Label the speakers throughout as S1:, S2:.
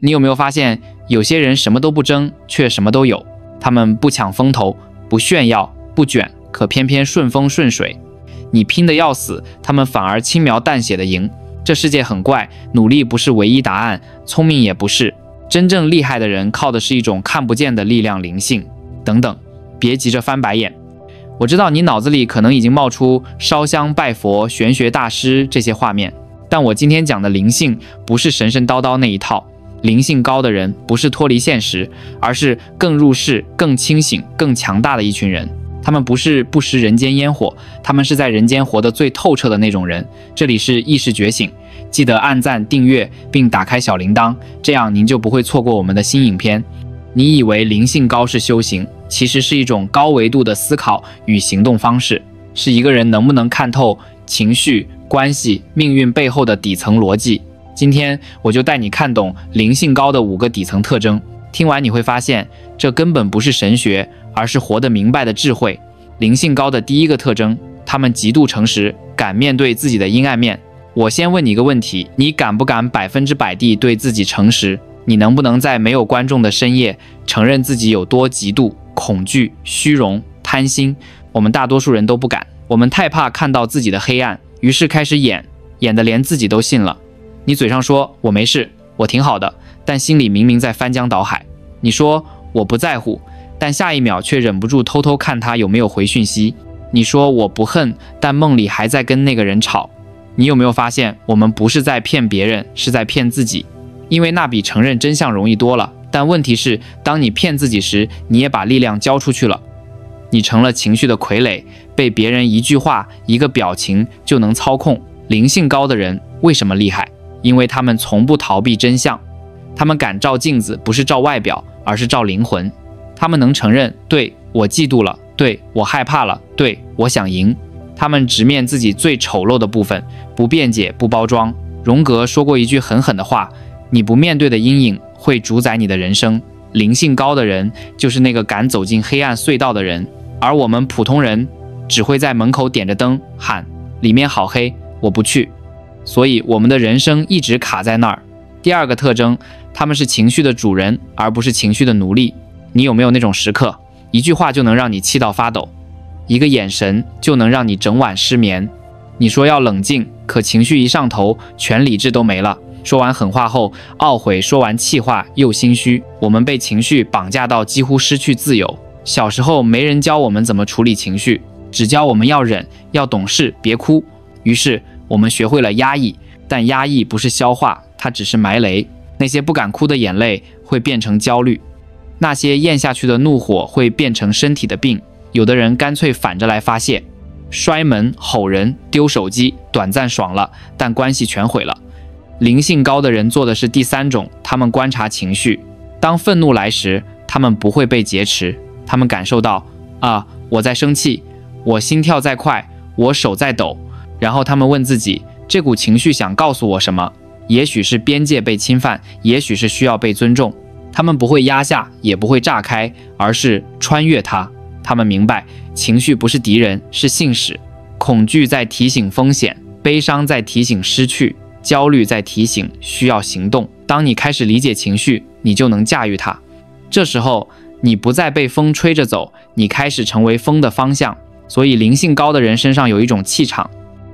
S1: 你有没有发现，有些人什么都不争，却什么都有？他们不抢风头，不炫耀，不卷，可偏偏顺风顺水。你拼得要死，他们反而轻描淡写的赢。这世界很怪，努力不是唯一答案，聪明也不是。真正厉害的人靠的是一种看不见的力量，灵性等等。别急着翻白眼，我知道你脑子里可能已经冒出烧香拜佛、玄学大师这些画面，但我今天讲的灵性不是神神叨叨那一套。灵性高的人不是脱离现实，而是更入世、更清醒、更强大的一群人。他们不是不食人间烟火，他们是在人间活得最透彻的那种人。这里是意识觉醒，记得按赞、订阅并打开小铃铛，这样您就不会错过我们的新影片。你以为灵性高是修行，其实是一种高维度的思考与行动方式，是一个人能不能看透情绪、关系、命运背后的底层逻辑。今天我就带你看懂灵性高的5个底层特征，听完你会发现，这根本不是神学，而是活得明白的智慧。灵性高的第一个特征，他们极度诚实，敢面对自己的阴暗面。我先问你一个问题，你敢不敢100%地对自己诚实？你能不能在没有观众的深夜，承认自己有多嫉妒、恐惧、虚荣、贪心？我们大多数人都不敢，我们太怕看到自己的黑暗，于是开始演得连自己都信了。你嘴上说我没事，我挺好的，但心里明明在翻江倒海。你说我不在乎，但下一秒却忍不住偷偷看他有没有回讯息。你说我不恨，但梦里还在跟那个人吵。你有没有发现，我们不是在骗别人，是在骗自己？因为那比承认真相容易多了。但问题是，当你骗自己时，你也把力量交出去了。你成了情绪的傀儡，被别人一句话、一个表情就能操控。灵性高的人为什么厉害？因为他们从不逃避真相，他们敢照镜子，不是照外表，而是照灵魂。他们能承认，对，我嫉妒了，对，我害怕了，对，我想赢。他们直面自己最丑陋的部分，不辩解，不包装。荣格说过一句很狠的话，你不面对的阴影会主宰你的人生。灵性高的人就是那个敢走进黑暗隧道的人，而我们普通人只会在门口点着灯喊里面好黑，我不去。所以我们的人生一直卡在那儿。第二个特征，他们是情绪的主人，而不是情绪的奴隶。你有没有那种时刻，一句话就能让你气到发抖，一个眼神就能让你整晚失眠？你说要冷静，可情绪一上头，全理智都没了。说完狠话后懊悔，说完气话又心虚。我们被情绪绑架到几乎失去自由。小时候没人教我们怎么处理情绪，只教我们要忍，要懂事，别哭。于是我们学会了压抑，但压抑不是消化，它只是埋雷。那些不敢哭的眼泪会变成焦虑，那些咽下去的怒火会变成身体的病。有的人干脆反着来发泄，摔门、吼人、丢手机，短暂爽了，但关系全毁了。灵性高的人做的是第三种，他们观察情绪。当愤怒来时，他们不会被劫持，他们感受到我在生气，我心跳在快，我手在抖。然后他们问自己，这股情绪想告诉我什么？也许是边界被侵犯，也许是需要被尊重。他们不会压下，也不会炸开，而是穿越它。他们明白，情绪不是敌人，是信使。恐惧在提醒风险，悲伤在提醒失去，焦虑在提醒需要行动。当你开始理解情绪，你就能驾驭它。这时候，你不再被风吹着走，你开始成为风的方向。所以灵性高的人身上有一种气场，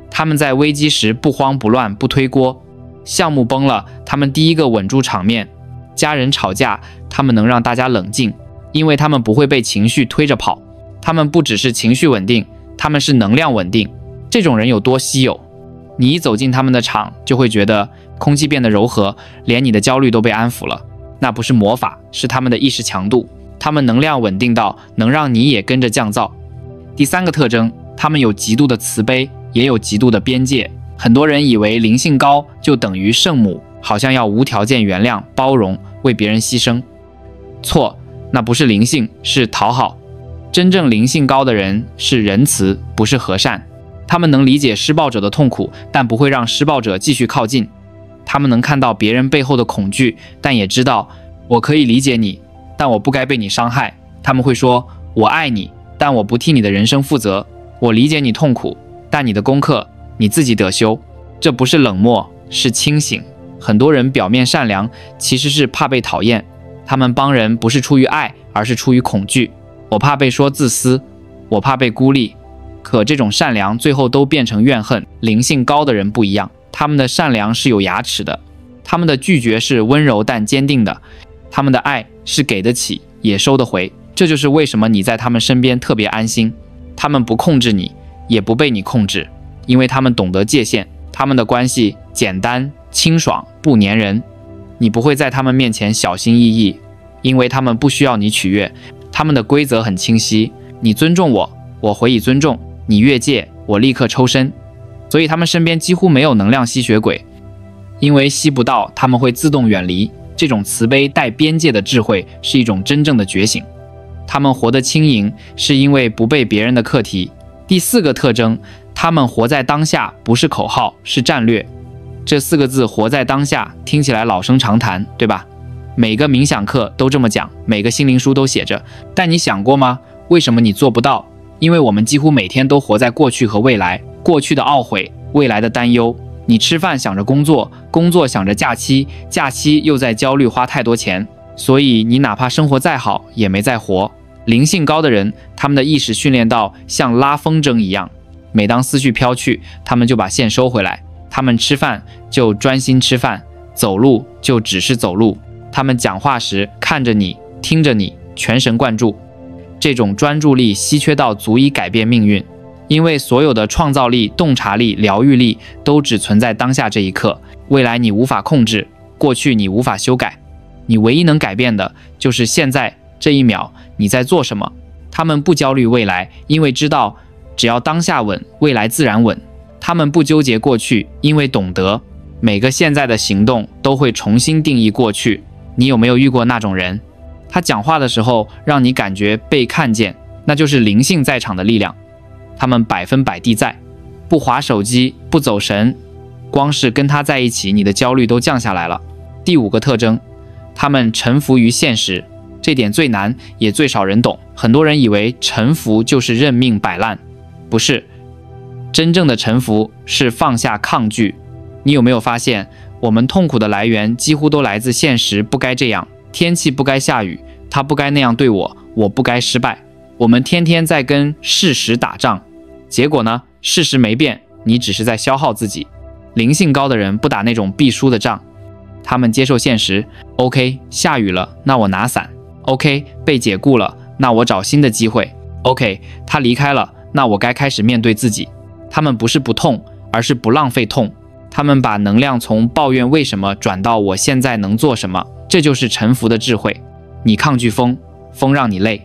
S1: 他们在危机时不慌不乱，不推锅。项目崩了，他们第一个稳住场面；家人吵架，他们能让大家冷静，因为他们不会被情绪推着跑。他们不只是情绪稳定，他们是能量稳定。这种人有多稀有？你一走进他们的场，就会觉得空气变得柔和，连你的焦虑都被安抚了。那不是魔法，是他们的意识强度。他们能量稳定到能让你也跟着降噪。第三个特征，他们有极度的慈悲，也有极度的边界。很多人以为灵性高就等于圣母，好像要无条件原谅、包容，为别人牺牲。错，那不是灵性，是讨好。真正灵性高的人是仁慈，不是和善。他们能理解施暴者的痛苦，但不会让施暴者继续靠近。他们能看到别人背后的恐惧，但也知道我可以理解你，但我不该被你伤害。他们会说，我爱你，但我不替你的人生负责。我理解你痛苦，但你的功课你自己得修。这不是冷漠，是清醒。很多人表面善良，其实是怕被讨厌。他们帮人不是出于爱，而是出于恐惧。我怕被说自私，我怕被孤立。可这种善良最后都变成怨恨。灵性高的人不一样，他们的善良是有牙齿的，他们的拒绝是温柔但坚定的，他们的爱是给得起也收得回。这就是为什么你在他们身边特别安心。他们不控制你，也不被你控制，因为他们懂得界限。他们的关系简单清爽，不粘人。你不会在他们面前小心翼翼，因为他们不需要你取悦。他们的规则很清晰，你尊重我，我回以尊重；你越界，我立刻抽身。所以他们身边几乎没有能量吸血鬼，因为吸不到，他们会自动远离。这种慈悲带边界的智慧是一种真正的觉醒。他们活得轻盈，是因为不被别人的课题。第4个特征，他们活在当下，不是口号，是战略。这4个字活在当下听起来老生常谈，对吧？每个冥想课都这么讲，每个心灵书都写着。但你想过吗？为什么你做不到？因为我们几乎每天都活在过去和未来，过去的懊悔，未来的担忧。你吃饭想着工作，工作想着假期，假期又在焦虑花太多钱，所以你哪怕生活再好也没在活。灵性高的人，他们的意识训练到像拉风筝一样，每当思绪飘去，他们就把线收回来。他们吃饭就专心吃饭，走路就只是走路。他们讲话时看着你，听着你，全神贯注。这种专注力稀缺到足以改变命运，因为所有的创造力、洞察力、疗愈力都只存在当下这一刻。未来你无法控制，过去你无法修改，你唯一能改变的就是现在这一秒你在做什么。他们不焦虑未来，因为知道只要当下稳，未来自然稳。他们不纠结过去，因为懂得每个现在的行动都会重新定义过去。你有没有遇过那种人？他讲话的时候让你感觉被看见，那就是灵性在场的力量。他们100%地在，不滑手机，不走神，光是跟他在一起，你的焦虑都降下来了。第5个特征，他们臣服于现实。这点最难，也最少人懂。很多人以为臣服就是认命摆烂，不是。真正的臣服是放下抗拒。你有没有发现，我们痛苦的来源几乎都来自现实不该这样，天气不该下雨，他不该那样对我，我不该失败。我们天天在跟事实打仗，结果呢？事实没变，你只是在消耗自己。灵性高的人不打那种必输的仗，他们接受现实。OK， 下雨了，那我拿伞。OK， 被解雇了，那我找新的机会。OK， 他离开了，那我该开始面对自己。他们不是不痛，而是不浪费痛。他们把能量从抱怨为什么转到我现在能做什么，这就是臣服的智慧。你抗拒风，风让你累；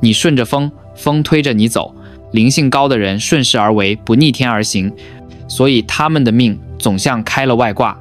S1: 你顺着风，风推着你走。灵性高的人顺势而为，不逆天而行，所以他们的命总像开了外挂。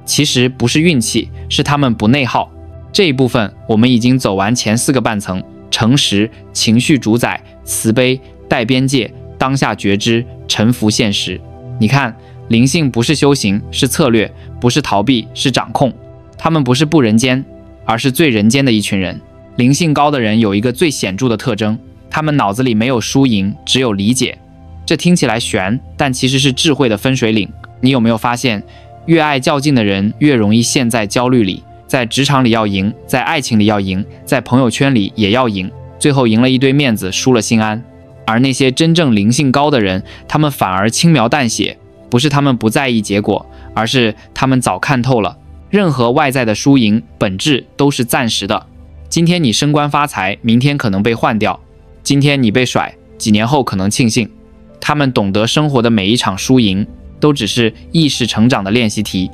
S1: 其实不是运气，是他们不内耗。这一部分我们已经走完前4个半层：诚实、情绪主宰、慈悲、带边界、当下觉知、臣服现实。你看，灵性不是修行，是策略；不是逃避，是掌控。他们不是不人间，而是最人间的一群人。灵性高的人有一个最显著的特征，他们脑子里没有输赢，只有理解。这听起来悬，但其实是智慧的分水岭。你有没有发现，越爱较劲的人越容易陷在焦虑里，在职场里要赢，在爱情里要赢，在朋友圈里也要赢，最后赢了一堆面子，输了心安。而那些真正灵性高的人，他们反而轻描淡写，不是他们不在意结果，而是他们早看透了，任何外在的输赢本质都是暂时的。今天你升官发财，明天可能被换掉；今天你被甩，几年后可能庆幸。他们懂得生活的每一场输赢都只是意识成长的练习题。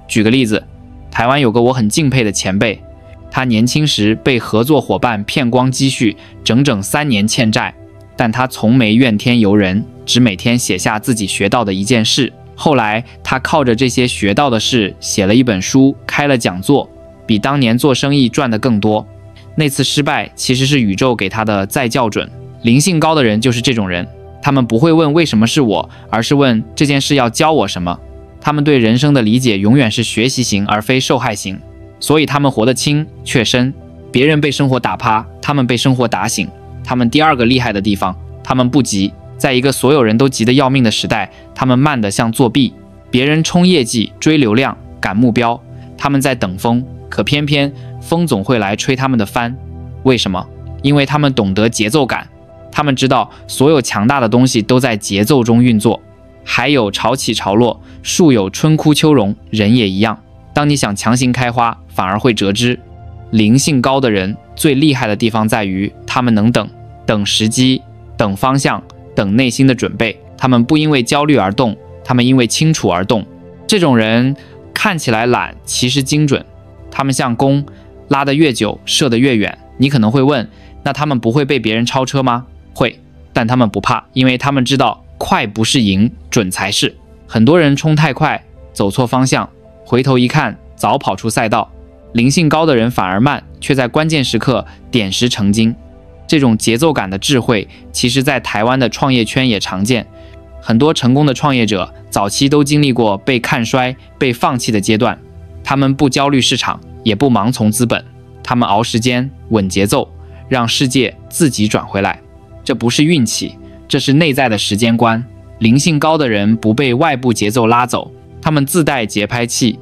S1: 举个例子，台湾有个我很敬佩的前辈，他年轻时被合作伙伴骗光积蓄，整整3年欠债，但他从没怨天尤人，只每天写下自己学到的一件事。后来他靠着这些学到的事写了一本书，开了讲座，比当年做生意赚得更多。那次失败其实是宇宙给他的再校准。灵性高的人就是这种人，他们不会问为什么是我，而是问这件事要教我什么。他们对人生的理解永远是学习型而非受害型，所以他们活得轻却深。别人被生活打趴，他们被生活打醒。他们第2个厉害的地方，他们不急。在一个所有人都急得要命的时代，他们慢得像作弊。别人冲业绩追流量，赶目标，他们在等风，可偏偏风总会来吹他们的帆。为什么？因为他们懂得节奏感，他们知道所有强大的东西都在节奏中运作。海有潮起潮落，树有春枯秋荣，人也一样。当你想强行开花，反而会折枝。灵性高的人最厉害的地方在于，他们能等时机，等方向，等内心的准备。他们不因为焦虑而动，他们因为清楚而动。这种人看起来懒，其实精准。他们像弓，拉得越久，射得越远。你可能会问，那他们不会被别人超车吗？会，但他们不怕，因为他们知道快不是赢，准才是。很多人冲太快，走错方向，回头一看，早跑出赛道。灵性高的人反而慢，却在关键时刻点石成金。这种节奏感的智慧，其实在台湾的创业圈也常见。很多成功的创业者早期都经历过被看衰、被放弃的阶段，他们不焦虑市场，也不盲从资本，他们熬时间、稳节奏，让世界自己转回来。这不是运气，这是内在的时间观。灵性高的人不被外部节奏拉走，他们自带节拍器。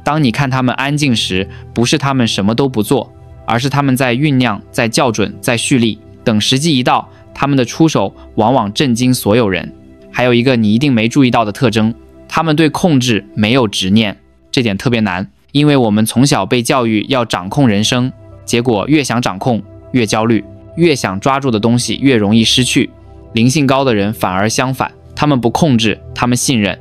S1: 当你看他们安静时，不是他们什么都不做，而是他们在酝酿，在校准，在蓄力。等时机一到，他们的出手往往震惊所有人。还有一个你一定没注意到的特征，他们对控制没有执念。这点特别难，因为我们从小被教育要掌控人生，结果越想掌控越焦虑，越想抓住的东西越容易失去。灵性高的人反而相反，他们不控制，他们信任，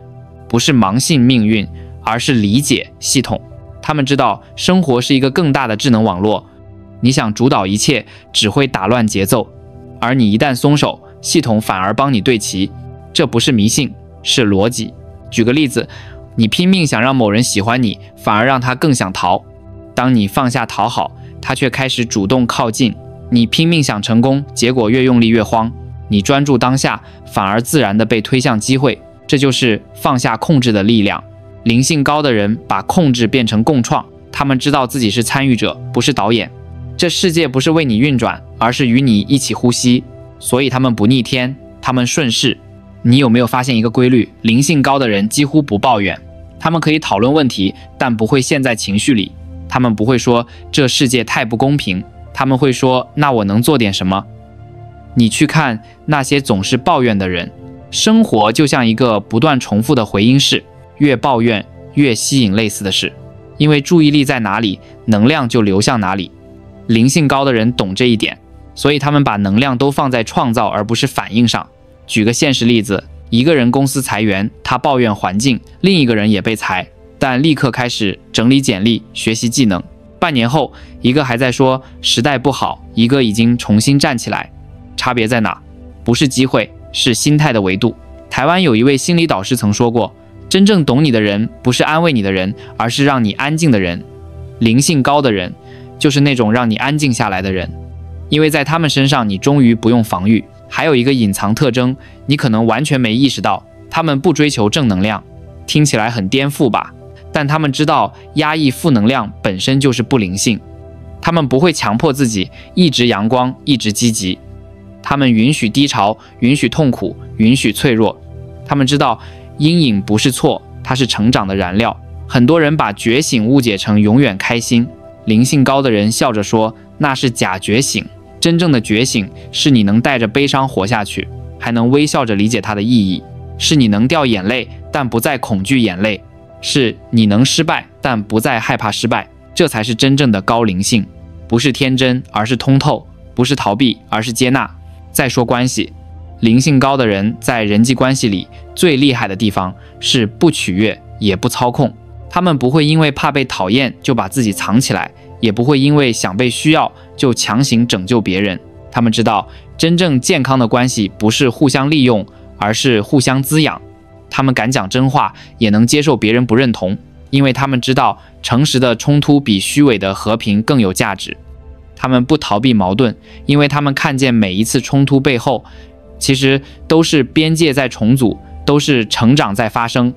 S1: 不是盲信命运，而是理解系统。他们知道生活是一个更大的智能网络，你想主导一切，只会打乱节奏，而你一旦松手，系统反而帮你对齐。这不是迷信，是逻辑。举个例子，你拼命想让某人喜欢你，反而让他更想逃。当你放下讨好，他却开始主动靠近。你拼命想成功，结果越用力越慌。你专注当下，反而自然地被推向机会。这就是放下控制的力量。灵性高的人把控制变成共创，他们知道自己是参与者，不是导演。这世界不是为你运转，而是与你一起呼吸。所以他们不逆天，他们顺势。你有没有发现一个规律？灵性高的人几乎不抱怨，他们可以讨论问题，但不会陷在情绪里。他们不会说这世界太不公平，他们会说那我能做点什么。你去看那些总是抱怨的人，生活就像一个不断重复的回音室，越抱怨越吸引类似的事，因为注意力在哪里，能量就流向哪里。灵性高的人懂这一点，所以他们把能量都放在创造而不是反应上。举个现实例子，一个人公司裁员，他抱怨环境，另一个人也被裁，但立刻开始整理简历，学习技能。半年后，一个还在说时代不好，一个已经重新站起来。差别在哪？不是机会，是心态的维度。台湾有一位心理导师曾说过，真正懂你的人不是安慰你的人，而是让你安静的人。灵性高的人就是那种让你安静下来的人，因为在他们身上你终于不用防御。还有一个隐藏特征，你可能完全没意识到，他们不追求正能量。听起来很颠覆吧？但他们知道压抑负能量本身就是不灵性。他们不会强迫自己一直阳光，一直积极。他们允许低潮，允许痛苦，允许脆弱。他们知道阴影不是错，它是成长的燃料。很多人把觉醒误解成永远开心。灵性高的人笑着说，那是假觉醒。真正的觉醒是你能带着悲伤活下去，还能微笑着理解它的意义。是你能掉眼泪，但不再恐惧眼泪。是你能失败，但不再害怕失败。这才是真正的高灵性，不是天真，而是通透；不是逃避，而是接纳。再说关系，灵性高的人在人际关系里最厉害的地方是不取悦，也不操控。他们不会因为怕被讨厌就把自己藏起来，也不会因为想被需要就强行拯救别人。他们知道，真正健康的关系不是互相利用，而是互相滋养。他们敢讲真话，也能接受别人不认同，因为他们知道诚实的冲突比虚伪的和平更有价值。他们不逃避矛盾，因为他们看见每一次冲突背后，其实都是边界在重组，都是成长在发生。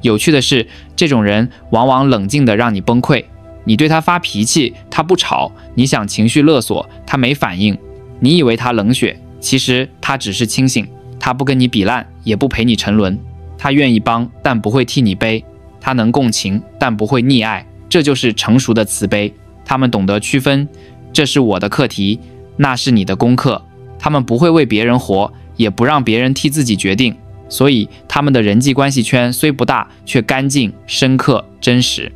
S1: 有趣的是，这种人往往冷静的让你崩溃。你对他发脾气，他不吵；你想情绪勒索，他没反应。你以为他冷血，其实他只是清醒。他不跟你比烂，也不陪你沉沦。他愿意帮，但不会替你背。他能共情，但不会溺爱，这就是成熟的慈悲。他们懂得区分，这是我的课题，那是你的功课。他们不会为别人活，也不让别人替自己决定，所以他们的人际关系圈虽不大，却干净、深刻、真实。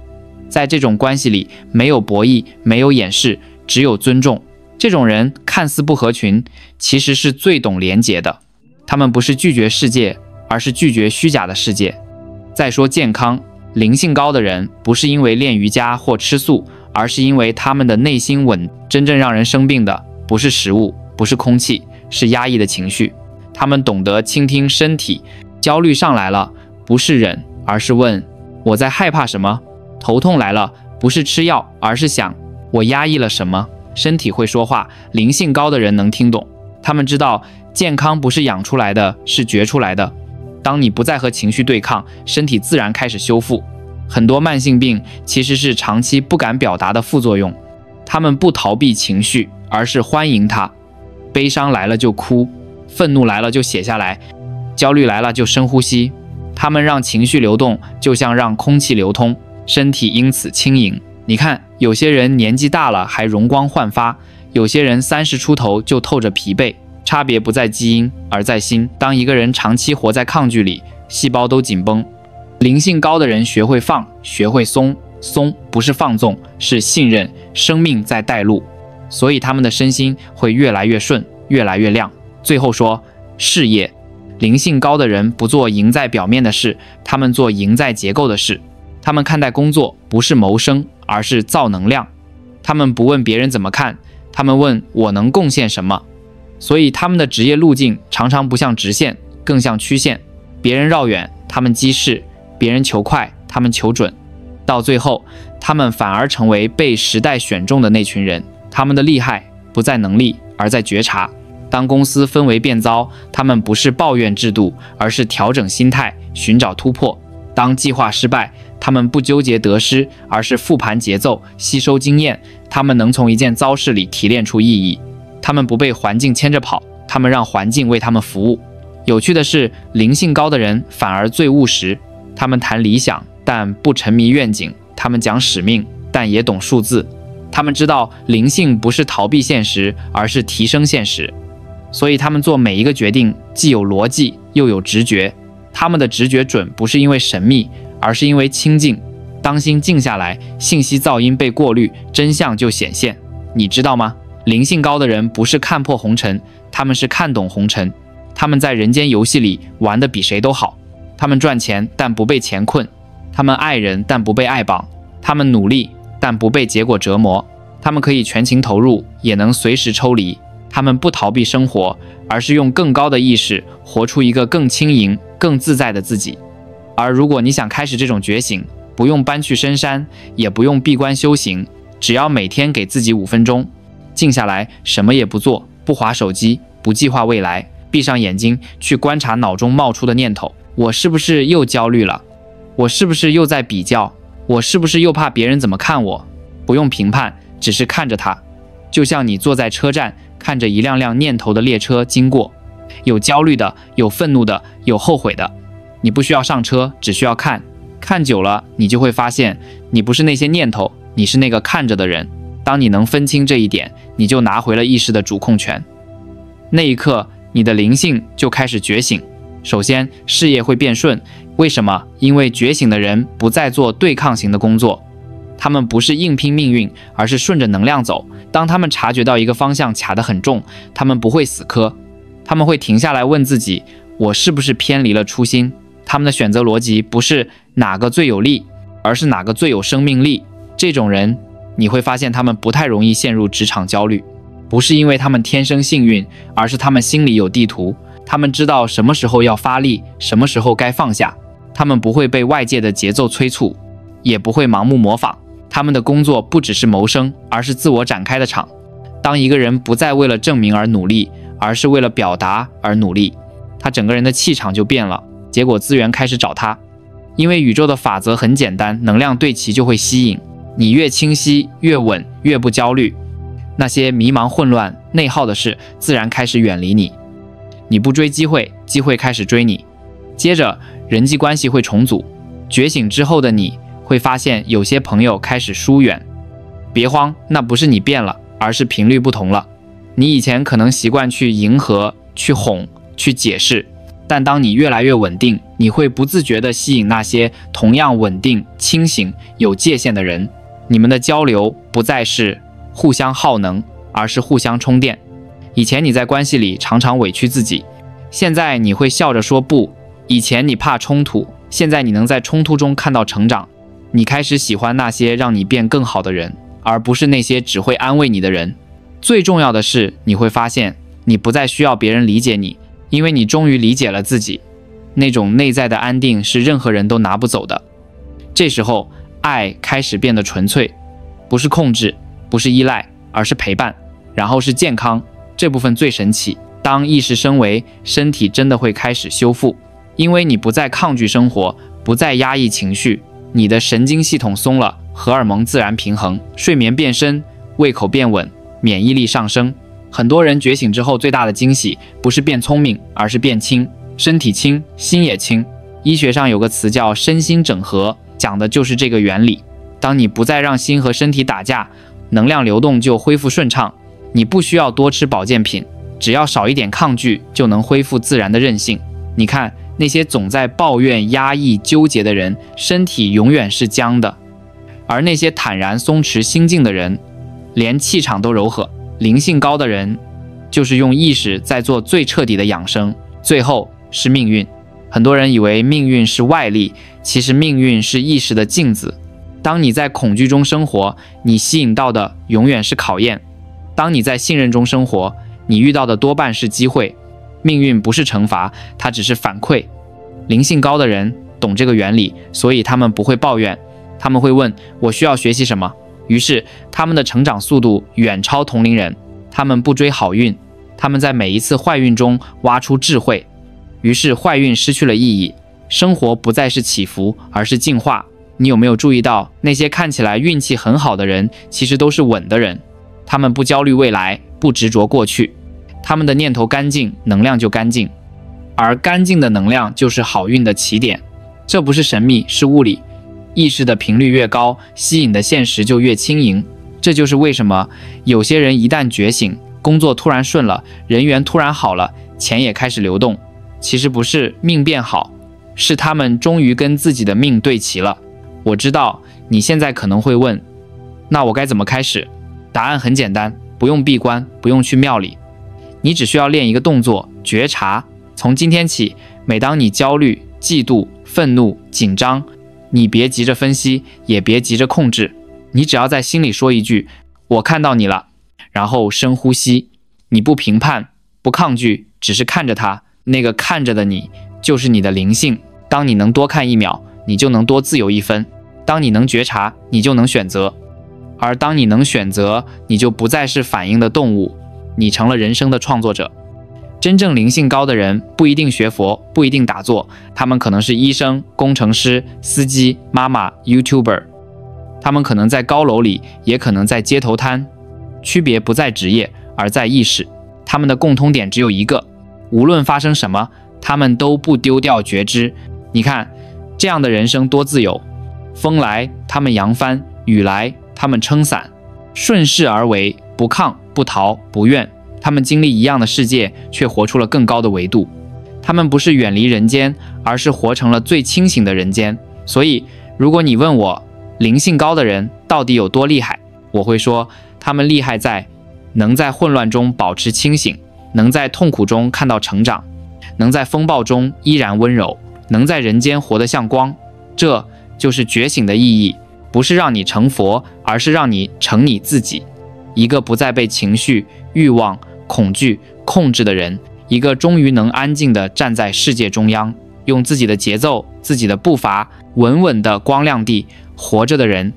S1: 在这种关系里，没有博弈，没有掩饰，只有尊重。这种人看似不合群，其实是最懂廉洁的。他们不是拒绝世界，而是拒绝虚假的世界。再说健康，灵性高的人不是因为练瑜伽或吃素，而是因为他们的内心稳。真正让人生病的不是食物，不是空气，是压抑的情绪。他们懂得倾听身体，焦虑上来了，不是忍，而是问我在害怕什么；头痛来了，不是吃药，而是想我压抑了什么。身体会说话，灵性高的人能听懂。他们知道健康不是养出来的，是觉出来的。当你不再和情绪对抗，身体自然开始修复。很多慢性病其实是长期不敢表达的副作用。他们不逃避情绪，而是欢迎它。悲伤来了就哭，愤怒来了就写下来，焦虑来了就深呼吸。他们让情绪流动，就像让空气流通，身体因此轻盈。你看，有些人年纪大了还容光焕发，有些人30出头就透着疲惫。差别不在基因，而在心。当一个人长期活在抗拒里，细胞都紧绷。灵性高的人学会放，学会松。松不是放纵，是信任，生命在带路。所以他们的身心会越来越顺，越来越亮。最后说，事业。灵性高的人不做赢在表面的事，他们做赢在结构的事。他们看待工作不是谋生，而是造能量。他们不问别人怎么看，他们问我能贡献什么。所以他们的职业路径常常不像直线，更像曲线。别人绕远，他们激势；别人求快，他们求准。到最后，他们反而成为被时代选中的那群人。他们的厉害不在能力，而在觉察。当公司氛围变糟，他们不是抱怨制度，而是调整心态，寻找突破。当计划失败，他们不纠结得失，而是复盘节奏，吸收经验。他们能从一件糟事里提炼出意义。他们不被环境牵着跑，他们让环境为他们服务。有趣的是，灵性高的人反而最务实。他们谈理想，但不沉迷愿景；他们讲使命，但也懂数字。他们知道灵性不是逃避现实，而是提升现实。所以他们做每一个决定既有逻辑，又有直觉。他们的直觉准，不是因为神秘，而是因为清静。当心静下来，信息噪音被过滤，真相就显现。你知道吗？灵性高的人不是看破红尘，他们是看懂红尘。他们在人间游戏里玩得比谁都好。他们赚钱，但不被钱困；他们爱人，但不被爱绑；他们努力，但不被结果折磨。他们可以全情投入，也能随时抽离。他们不逃避生活，而是用更高的意识活出一个更轻盈、更自在的自己。而如果你想开始这种觉醒，不用搬去深山，也不用闭关修行，只要每天给自己5分钟，静下来，什么也不做，不滑手机，不计划未来，闭上眼睛去观察脑中冒出的念头。我是不是又焦虑了？我是不是又在比较？我是不是又怕别人怎么看我？不用评判，只是看着它。就像你坐在车站，看着一辆辆念头的列车经过，有焦虑的，有愤怒的，有后悔的。你不需要上车，只需要看。看久了，你就会发现，你不是那些念头，你是那个看着的人。当你能分清这一点，你就拿回了意识的主控权。那一刻，你的灵性就开始觉醒。首先，事业会变顺。为什么？因为觉醒的人不再做对抗型的工作，他们不是硬拼命运，而是顺着能量走。当他们察觉到一个方向卡得很重，他们不会死磕，他们会停下来问自己，我是不是偏离了初心？他们的选择逻辑不是哪个最有利，而是哪个最有生命力。这种人，你会发现他们不太容易陷入职场焦虑，不是因为他们天生幸运，而是他们心里有地图。他们知道什么时候要发力，什么时候该放下。他们不会被外界的节奏催促，也不会盲目模仿。他们的工作不只是谋生，而是自我展开的场。当一个人不再为了证明而努力，而是为了表达而努力，他整个人的气场就变了，结果资源开始找他。因为宇宙的法则很简单，能量对齐就会吸引。你越清晰，越稳，越不焦虑，那些迷茫混乱内耗的事自然开始远离你。你不追机会，机会开始追你。接着人际关系会重组，觉醒之后的你会发现，有些朋友开始疏远。别慌，那不是你变了，而是频率不同了。你以前可能习惯去迎合、去哄、去解释，但当你越来越稳定，你会不自觉地吸引那些同样稳定、清醒、有界限的人。你们的交流不再是互相耗能，而是互相充电。以前你在关系里常常委屈自己，现在你会笑着说不。以前你怕冲突，现在你能在冲突中看到成长。你开始喜欢那些让你变更好的人，而不是那些只会安慰你的人。最重要的是，你会发现你不再需要别人理解你，因为你终于理解了自己。那种内在的安定是任何人都拿不走的。这时候，爱开始变得纯粹，不是控制，不是依赖，而是陪伴，然后是健康。这部分最神奇。当意识升维，身体真的会开始修复，因为你不再抗拒生活，不再压抑情绪，你的神经系统松了，荷尔蒙自然平衡，睡眠变深，胃口变稳，免疫力上升。很多人觉醒之后最大的惊喜不是变聪明，而是变轻，身体轻，心也轻。医学上有个词叫身心整合，讲的就是这个原理。当你不再让心和身体打架，能量流动就恢复顺畅。你不需要多吃保健品，只要少一点抗拒，就能恢复自然的韧性。你看那些总在抱怨、压抑、纠结的人，身体永远是僵的；而那些坦然、松弛、心静的人，连气场都柔和。灵性高的人，就是用意识在做最彻底的养生。最后是命运。很多人以为命运是外力，其实命运是意识的镜子。当你在恐惧中生活，你吸引到的永远是考验；当你在信任中生活，你遇到的多半是机会。命运不是惩罚，它只是反馈。灵性高的人懂这个原理，所以他们不会抱怨，他们会问我需要学习什么。于是他们的成长速度远超同龄人。他们不追好运，他们在每一次坏运中挖出智慧。于是坏运失去了意义，生活不再是起伏，而是进化。你有没有注意到，那些看起来运气很好的人，其实都是稳的人？他们不焦虑未来，不执着过去，他们的念头干净，能量就干净，而干净的能量就是好运的起点。这不是神秘，是物理。意识的频率越高，吸引的现实就越轻盈。这就是为什么有些人一旦觉醒，工作突然顺了，人缘突然好了，钱也开始流动。其实不是命变好，是他们终于跟自己的命对齐了。我知道你现在可能会问，那我该怎么开始？答案很简单，不用闭关，不用去庙里，你只需要练一个动作，觉察。从今天起，每当你焦虑、嫉妒、愤怒、紧张，你别急着分析，也别急着控制，你只要在心里说一句我看到你了，然后深呼吸。你不评判，不抗拒，只是看着它。那个看着的你，就是你的灵性。当你能多看1秒，你就能多自由1分。当你能觉察，你就能选择。而当你能选择，你就不再是反应的动物，你成了人生的创作者。真正灵性高的人不一定学佛，不一定打坐，他们可能是医生、工程师、司机、妈妈、YouTuber。他们可能在高楼里，也可能在街头摊。区别不在职业，而在意识。他们的共通点只有一个，无论发生什么，他们都不丢掉觉知。你看，这样的人生多自由。风来，他们扬帆；雨来，他们撑伞。顺势而为，不抗、不逃、不怨。他们经历一样的世界，却活出了更高的维度。他们不是远离人间，而是活成了最清醒的人间。所以，如果你问我，灵性高的人到底有多厉害，我会说，他们厉害在能在混乱中保持清醒，能在痛苦中看到成长，能在风暴中依然温柔，能在人间活得像光。这就是觉醒的意义，不是让你成佛，而是让你成你自己。一个不再被情绪、欲望、恐惧控制的人，一个终于能安静地站在世界中央，用自己的节奏、自己的步伐，稳稳地光亮地活着的人。